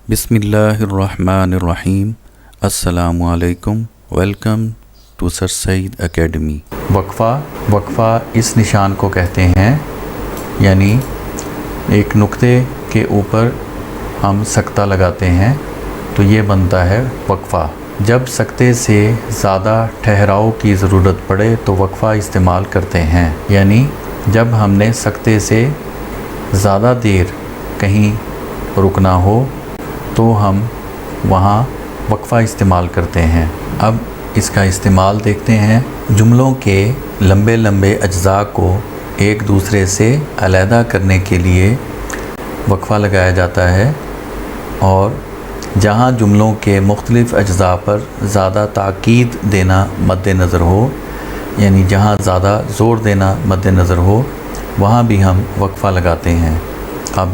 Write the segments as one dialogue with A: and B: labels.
A: بسم اللہ الرحمن الرحیم۔ السلام علیکم، welcome to sir Syed academy. وقفہ اس نشان کو کہتے ہیں، یعنی ایک نقطے کے اوپر ہم سکتہ لگاتے ہیں تو یہ بنتا ہے وقفہ۔ جب سکتے سے زیادہ ٹھہراؤ کی ضرورت پڑے تو وقفہ استعمال کرتے ہیں، یعنی جب ہم نے سکتے سے زیادہ دیر کہیں رکنا ہو تو ہم وہاں وقفہ استعمال کرتے ہیں۔ اب اس کا استعمال دیکھتے ہیں۔ جملوں کے لمبے لمبے اجزاء کو ایک دوسرے سے علیحدہ کرنے کے لیے وقفہ لگایا جاتا ہے، اور جہاں جملوں کے مختلف اجزاء پر زیادہ تاکید دینا مد نظر ہو، یعنی جہاں زیادہ زور دینا مد نظر ہو، وہاں بھی ہم وقفہ لگاتے ہیں۔ اب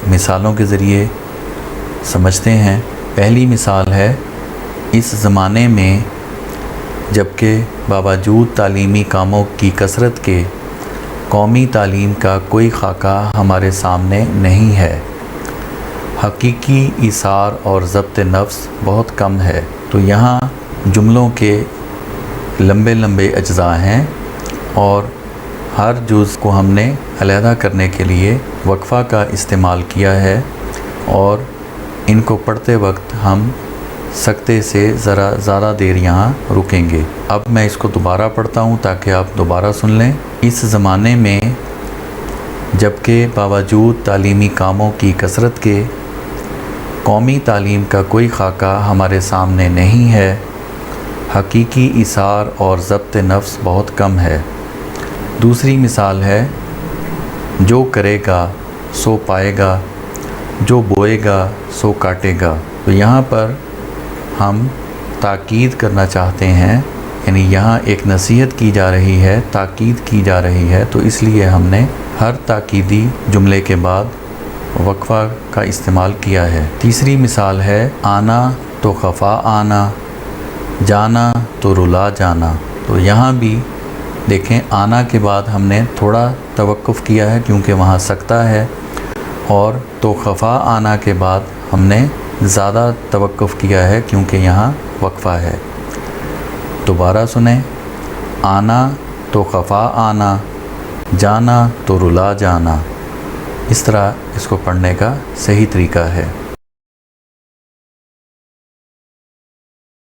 A: مثالوں کے ذریعے سمجھتے ہیں۔ پہلی مثال ہے، اس زمانے میں جبکہ باوجود تعلیمی کاموں کی کثرت کے قومی تعلیم کا کوئی خاکہ ہمارے سامنے نہیں ہے، حقیقی ایثار اور ضبط نفس بہت کم ہے۔ تو یہاں جملوں کے لمبے لمبے اجزاء ہیں اور ہر جز کو ہم نے علیحدہ کرنے کے لیے وقفہ کا استعمال کیا ہے، اور ان کو پڑھتے وقت ہم سکتے سے ذرا زیادہ دیر یہاں رکیں گے۔ اب میں اس کو دوبارہ پڑھتا ہوں تاکہ آپ دوبارہ سن لیں۔ اس زمانے میں جبکہ باوجود تعلیمی کاموں کی کثرت کے قومی تعلیم کا کوئی خاکہ ہمارے سامنے نہیں ہے، حقیقی ایثار اور ضبط نفس بہت کم ہے۔ دوسری مثال ہے، جو کرے گا سو پائے گا، جو بوئے گا سو کاٹے گا۔ تو یہاں پر ہم تاکید کرنا چاہتے ہیں، یعنی یہاں ایک نصیحت کی جا رہی ہے، تاکید کی جا رہی ہے، تو اس لیے ہم نے ہر تاکیدی جملے کے بعد وقفہ کا استعمال کیا ہے۔ تیسری مثال ہے، آنا تو خفا آنا، جانا تو رلا جانا۔ تو یہاں بھی دیکھیں، آنا کے بعد ہم نے تھوڑا توقف کیا ہے کیونکہ وہاں سکتہ ہے، اور تو خفا آنا کے بعد ہم نے زیادہ توقف کیا ہے کیونکہ یہاں وقفہ ہے۔ دوبارہ سنیں، آنا تو خفا آنا، جانا تو رلا جانا۔ اس طرح اس کو پڑھنے کا صحیح طریقہ ہے۔